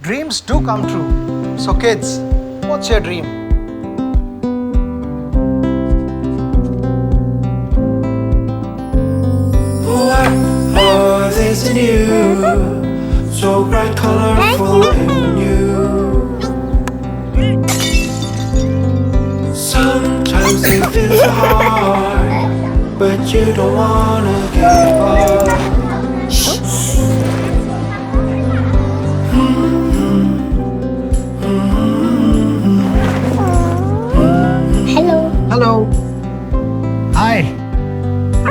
Dreams do come true. So kids, what's your dream? What more is in you? So bright, colorful in you. Sometimes it feels hard, but you don't wanna give up. Hello. Hello. Hi.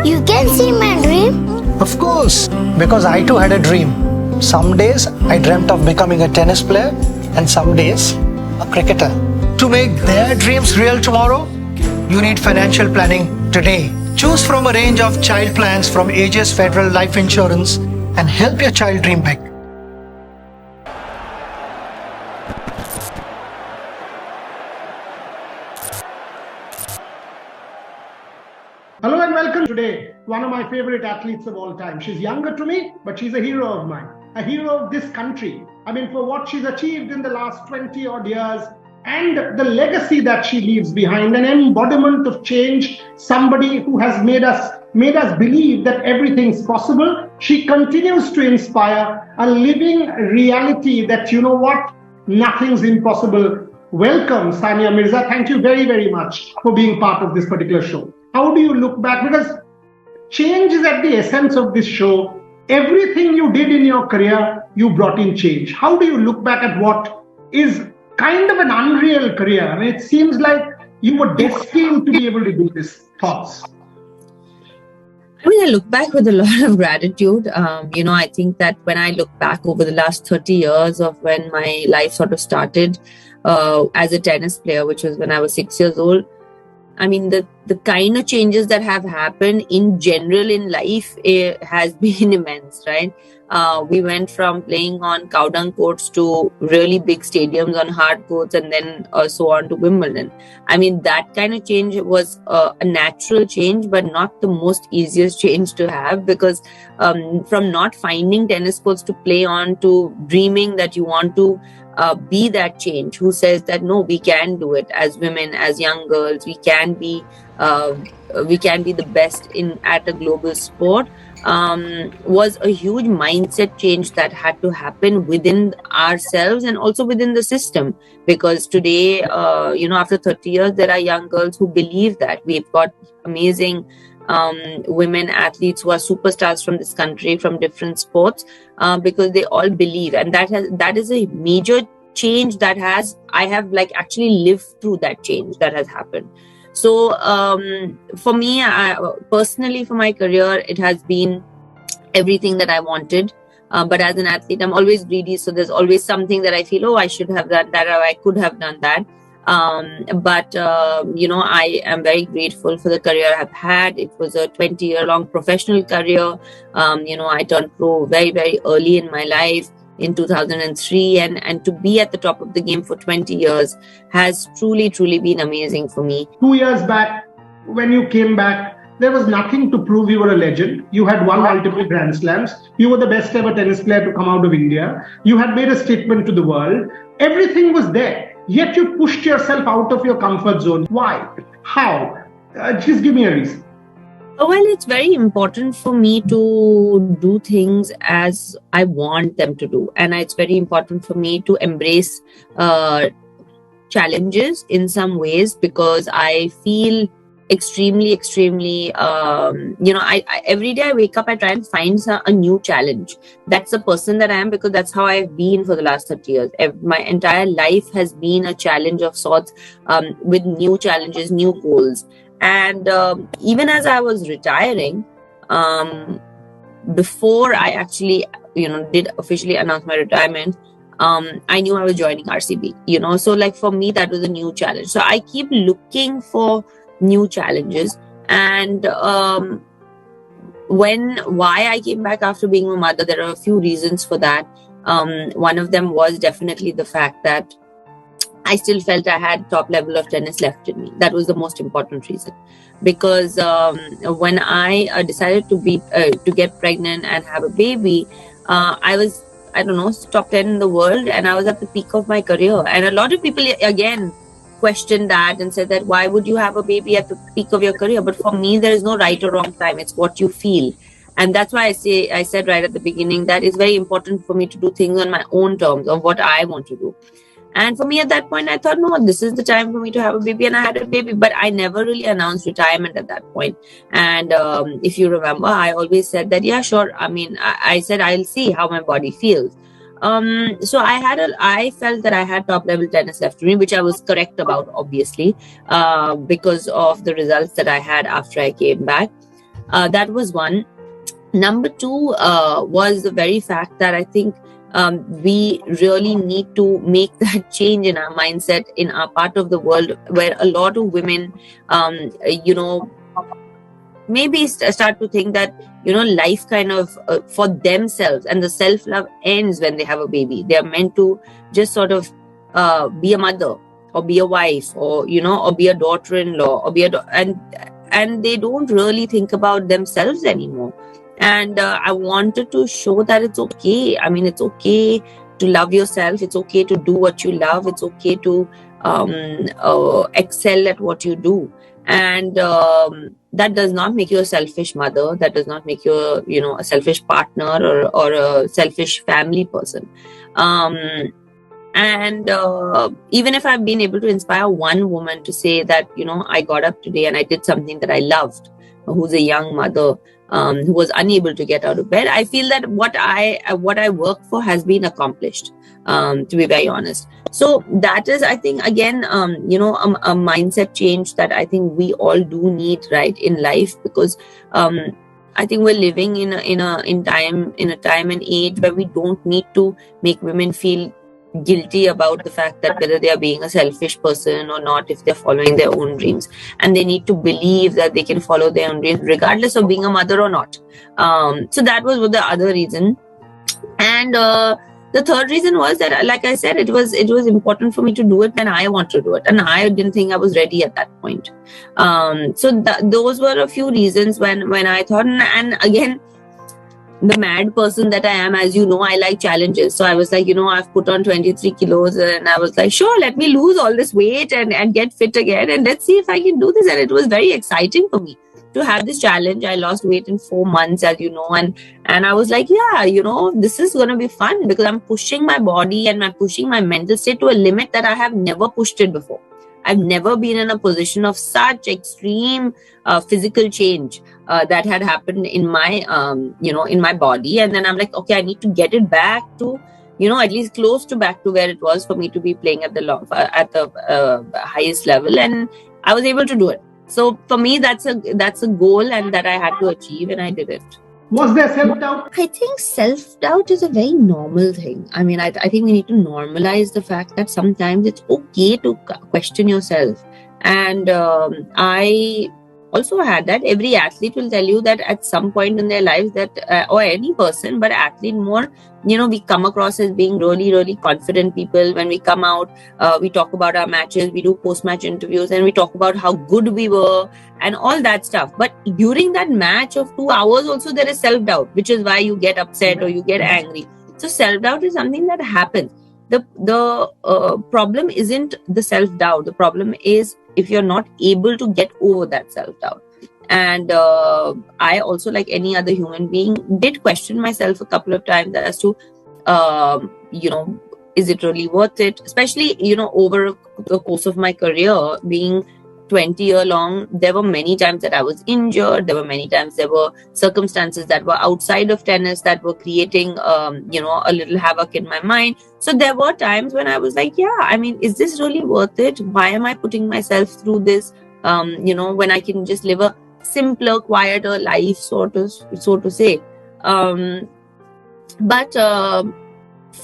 You can see my dream? Of course, because I too had a dream. Some days I dreamt of becoming a tennis player and some days a cricketer. To make their dreams real tomorrow, you need financial planning today. Choose from a range of child plans from Aegis Federal Life Insurance and help your child dream big. Hello and welcome today. One of my favorite athletes of all time. She's younger to me, but she's a hero of mine, a hero of this country. I mean, for what she's achieved in the last 20 odd years and the legacy that she leaves behind, an embodiment of change, somebody who has made us believe that everything's possible. She continues to inspire a living reality that, you know what, nothing's impossible. Welcome, Sania Mirza. Thank you very, very much for being part of this particular show. How do you look back? Because change is at the essence of this show. Everything you did in your career, you brought in change. How do you look back at what is kind of an unreal career? I mean, it seems like you were destined to be able to do this. Thoughts? I mean, I look back with a lot of gratitude. I think that when I look back over the last 30 years of when my life sort of started as a tennis player, which was when I was 6 years old, I mean, the kind of changes that have happened in general in life has been immense, right? We went from playing on cow-dung courts to really big stadiums on hard courts and then so on to Wimbledon. I mean, that kind of change was a natural change, but not the most easiest change to have, because from not finding tennis courts to play on to dreaming that you want to be that change, who says that no, we can do it as women, as young girls, we can be the best at a global sport, was a huge mindset change that had to happen within ourselves and also within the system. Because today, after 30 years, there are young girls who believe that. We've got amazing women athletes who are superstars from this country, from different sports, because they all believe, and that is a major change that I have actually lived through that change that has happened. So for me, personally, for my career, it has been everything that I wanted. But as an athlete, I'm always greedy, so there's always something that I feel, I should have done that, or I could have done that. I am very grateful for the career I've had. It was a 20-year-long professional career. I turned pro very, very early in my life in 2003, and to be at the top of the game for 20 years has truly, truly been amazing for me. 2 years back, when you came back, there was nothing to prove you were a legend. You had won multiple Grand Slams. You were the best ever tennis player to come out of India. You had made a statement to the world. Everything was there. Yet you pushed yourself out of your comfort zone. Why? How? Just give me a reason. Well, it's very important for me to do things as I want them to do. And it's very important for me to embrace challenges in some ways, because I feel extremely, every day I wake up, I try and find a new challenge. That's the person that I am, because that's how I've been for the last 30 years. My entire life has been a challenge of sorts, with new challenges, new goals. And even as I was retiring, before I actually, did officially announce my retirement, I knew I was joining RCB, so for me, that was a new challenge. So I keep looking for new challenges. And why I came back after being a mother, there are a few reasons for that. One of them was definitely the fact that I still felt I had top level of tennis left in me. That was the most important reason, because when I decided to get pregnant and have a baby, I was I don't know, top 10 in the world, and I was at the peak of my career. And a lot of people again questioned that and said that why would you have a baby at the peak of your career? But for me, there is no right or wrong time. It's what you feel. And that's why I said right at the beginning that it's very important for me to do things on my own terms of what I want to do. And for me at that point, I thought, no, this is the time for me to have a baby. And I had a baby, but I never really announced retirement at that point. And if you remember, I always said that, yeah, sure. I mean, I said, I'll see how my body feels. So I felt that I had top level tennis left to me, which I was correct about, obviously, because of the results that I had after I came back. That was one. Number two was the very fact that I think we really need to make that change in our mindset in our part of the world where a lot of women, maybe start to think that, life kind of for themselves and the self-love ends when they have a baby. They are meant to just sort of be a mother or be a wife or, or be a daughter-in-law or be and they don't really think about themselves anymore. And I wanted to show that it's okay. I mean, it's okay to love yourself. It's okay to do what you love. It's okay to excel at what you do. And that does not make you a selfish mother. That does not make you, a selfish partner or a selfish family person. And even if I've been able to inspire one woman to say that, I got up today and I did something that I loved, who's a young mother, who was unable to get out of bed, I feel that what I work for has been accomplished, to be very honest. So that is, I think, again, a mindset change that I think we all do need, right, in life, because I think we're living in a time and age where we don't need to make women feel guilty about the fact that whether they are being a selfish person or not, if they're following their own dreams, and they need to believe that they can follow their own dreams regardless of being a mother or not. So that was the other reason. And the third reason was that, like I said, it was important for me to do it when I want to do it, and I didn't think I was ready at that point. So those were a few reasons when I thought, and again, the mad person that I am, as you know, I like challenges. So I was like, I've put on 23 kilos and I was like, sure, let me lose all this weight and get fit again. And let's see if I can do this. And it was very exciting for me to have this challenge. I lost weight in 4 months, as you know. And I was like, yeah, this is going to be fun because I'm pushing my body and I'm pushing my mental state to a limit that I have never pushed it before. I've never been in a position of such extreme physical change that had happened in my, in my body. And then I'm like, okay, I need to get it back to, at least close to back to where it was for me to be playing at the highest level. And I was able to do it. So for me, that's a goal and that I had to achieve, and I did it. Was there self-doubt? I think self-doubt is a very normal thing. I mean, I think we need to normalize the fact that sometimes it's okay to question yourself. And I also had that. Every athlete will tell you that at some point in their lives that, or any person, but athlete more, we come across as being really, really confident people. When we come out, we talk about our matches, we do post-match interviews, and we talk about how good we were and all that stuff. But during that match of 2 hours also, there is self-doubt, which is why you get upset or you get angry. So self-doubt is something that happens. The problem isn't the self-doubt. The problem is if you're not able to get over that self-doubt. And I also, like any other human being, did question myself a couple of times as to, is it really worth it? Especially, over the course of my career, being 20-year long, there were many times that I was injured. There were many times there were circumstances that were outside of tennis that were creating, a little havoc in my mind. So there were times when I was like, yeah, I mean, is this really worth it? Why am I putting myself through this? When I can just live a simpler, quieter life, so to say. But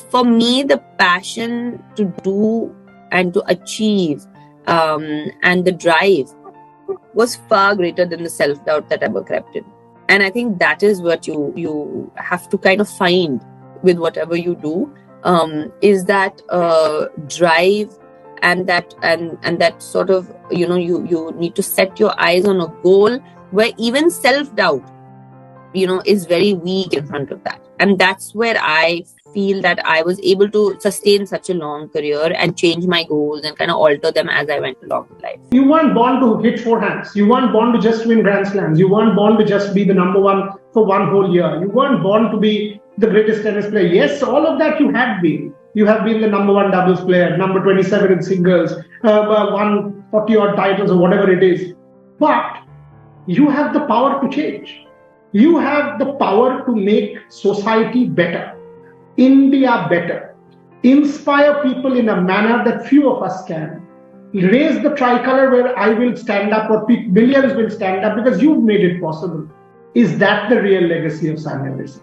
for me, the passion to do and to achieve and the drive was far greater than the self-doubt that ever crept in. And I think that is what you have to kind of find with whatever you do, is that drive and that sort of, you need to set your eyes on a goal where even self-doubt, is very weak in front of that. And that's where I feel that I was able to sustain such a long career and change my goals and kind of alter them as I went along in life. You weren't born to hit forehands. You weren't born to just win Grand Slams. You weren't born to just be the number one for one whole year. You weren't born to be the greatest tennis player. Yes, all of that you have been. You have been the number one doubles player, number 27 in singles, won 40 odd titles or whatever it is. But you have the power to change. You have the power to make society better, India better, inspire people in a manner that few of us can. Raise the tricolor where I will stand up or millions will stand up because you've made it possible. Is that the real legacy of Sania Mirza?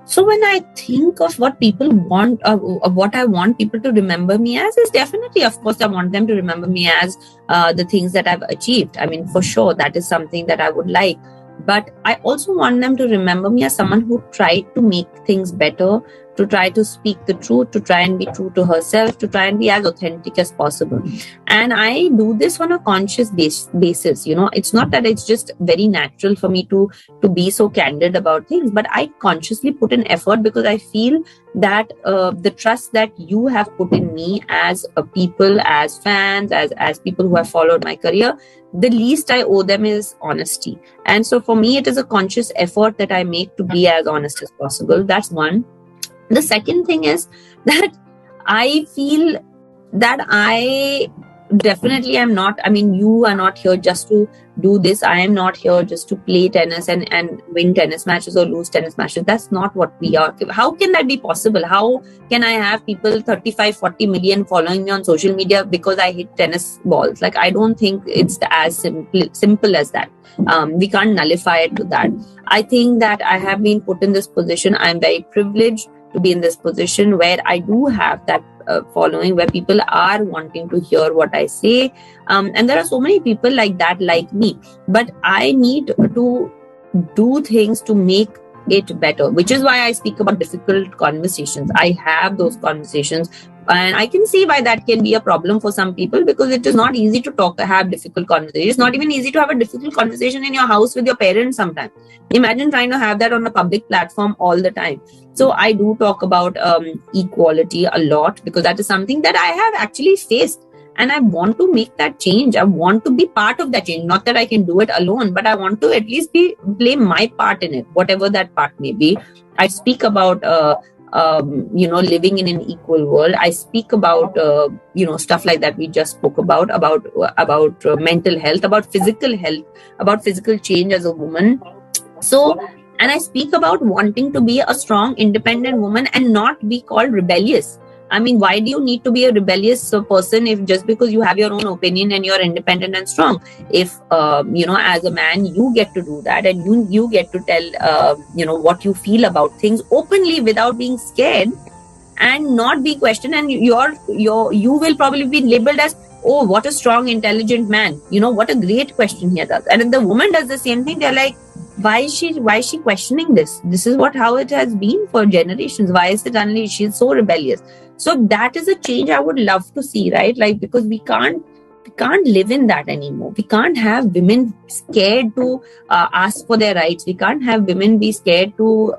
So when I think of what people want, what I want people to remember me as is definitely, of course, I want them to remember me as the things that I've achieved. I mean, for sure, that is something that I would like. But I also want them to remember me as someone who tried to make things better, to try to speak the truth, to try and be true to herself, to try and be as authentic as possible. And I do this on a conscious basis. You know, it's not that it's just very natural for me to be so candid about things, but I consciously put in effort because I feel that the trust that you have put in me as people, as fans, as people who have followed my career, the least I owe them is honesty. And so for me, it is a conscious effort that I make to be as honest as possible. That's one. The second thing is that I feel that I definitely am not, I mean, you are not here just to do this. I am not here just to play tennis and win tennis matches or lose tennis matches. That's not what we are. How can that be possible? How can I have people 35, 40 million following me on social media because I hit tennis balls? Like, I don't think it's as simple as that. We can't nullify it to that. I think that I have been put in this position. I'm very privileged to be in this position where I do have that following, where people are wanting to hear what I say. And there are so many people like that, like me. But I need to do things to make it better, which is why I speak about difficult conversations. I have those conversations. And I can see why that can be a problem for some people, because it is not easy to have difficult conversations. It's not even easy to have a difficult conversation in your house with your parents sometimes. Imagine trying to have that on a public platform all the time. So I do talk about equality a lot, because that is something that I have actually faced. And I want to make that change. I want to be part of that change. Not that I can do it alone, but I want to at least play my part in it, whatever that part may be. I speak about living in an equal world. I speak about, stuff like that we just spoke about mental health, about physical change as a woman. So, and I speak about wanting to be a strong, independent woman and not be called rebellious. I mean, why do you need to be a rebellious person if just because you have your own opinion and you're independent and strong? If, as a man, you get to do that and you get to tell, what you feel about things openly without being scared and not be questioned. And you will probably be labeled as, oh, what a strong, intelligent man. You know, what a great question he does. And if the woman does the same thing, they're like, why is she questioning this? This is how it has been for generations. Why is it suddenly she's so rebellious? So that is a change I would love to see, right? Like, because we can't live in that anymore. We can't have women scared to ask for their rights. We can't have women be scared to,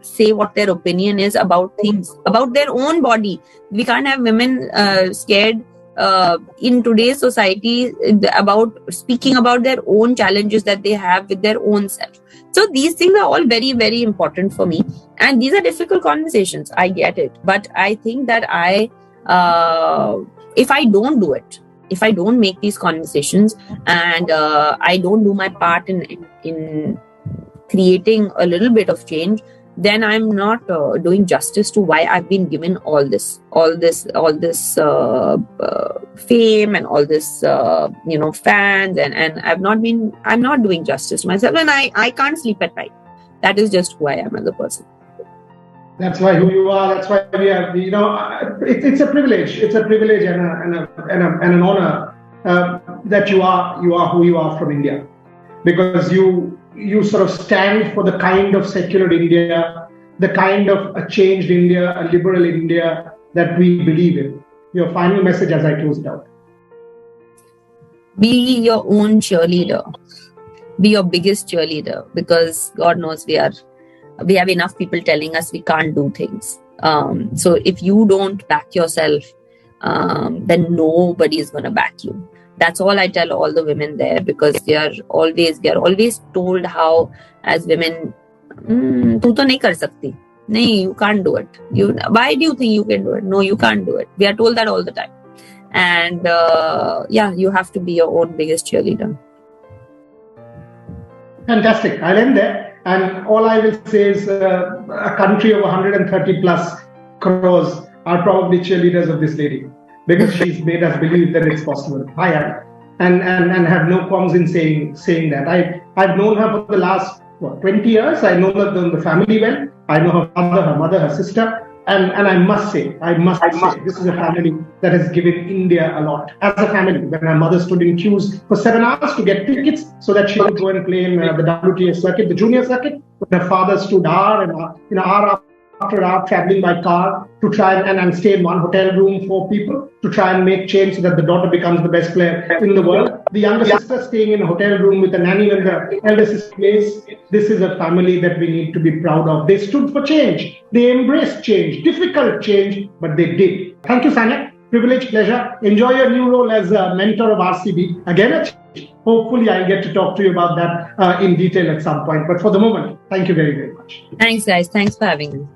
say what their opinion is about things, about their own body. We can't have women scared in today's society about speaking about their own challenges that they have with their own self. So these things are all very, very important for me. And these are difficult conversations. I get it. But I think that if I don't do it, if I don't make these conversations and I don't do my part in creating a little bit of change, then I'm not doing justice to why I've been given all this fame and all this, fans, and I'm not doing justice to myself, and I can't sleep at night. That is just who I am as a person. That's why who you are. That's why we have, it's a privilege. It's a privilege and an honor that you are who you are from India, because you sort of stand for the kind of secular India, the kind of a changed India, a liberal India that we believe in. Your final message as I close it out. Be your own cheerleader. Be your biggest cheerleader, because God knows we are We have enough people telling us we can't do things. So if you don't back yourself, then nobody is going to back you. That's all I tell all the women there, because we are always told how as women, tu to nahi kar sakti. No, you can't do it. Why do you think you can do it? No, you can't do it. We are told that all the time. And you have to be your own biggest cheerleader. Fantastic. I'll end there. And all I will say is a country of 130 plus crores are probably cheerleaders of this lady, because she's made us believe that it's possible. I am. And have no qualms in saying that. I've known her for the last 20 years. I know the family well. I know her father, her mother, her sister. And I must say, this is a family that has given India a lot. As a family, when her mother stood in queues for 7 hours to get tickets so that she could go and play in the WTA circuit, the junior circuit, when her father stood hour after hour traveling by car to try and stay in one hotel room for people to try and make change so that the daughter becomes the best player in the world. The younger sister staying in a hotel room with a nanny when the elder sister plays. This is a family that we need to be proud of. They stood for change. They embraced change, difficult change, but they did. Thank you, Sania. Privilege, pleasure. Enjoy your new role as a mentor of RCB. Again, a change. Hopefully, I'll get to talk to you about that in detail at some point. But for the moment, thank you very, very much. Thanks, guys. Thanks for having me.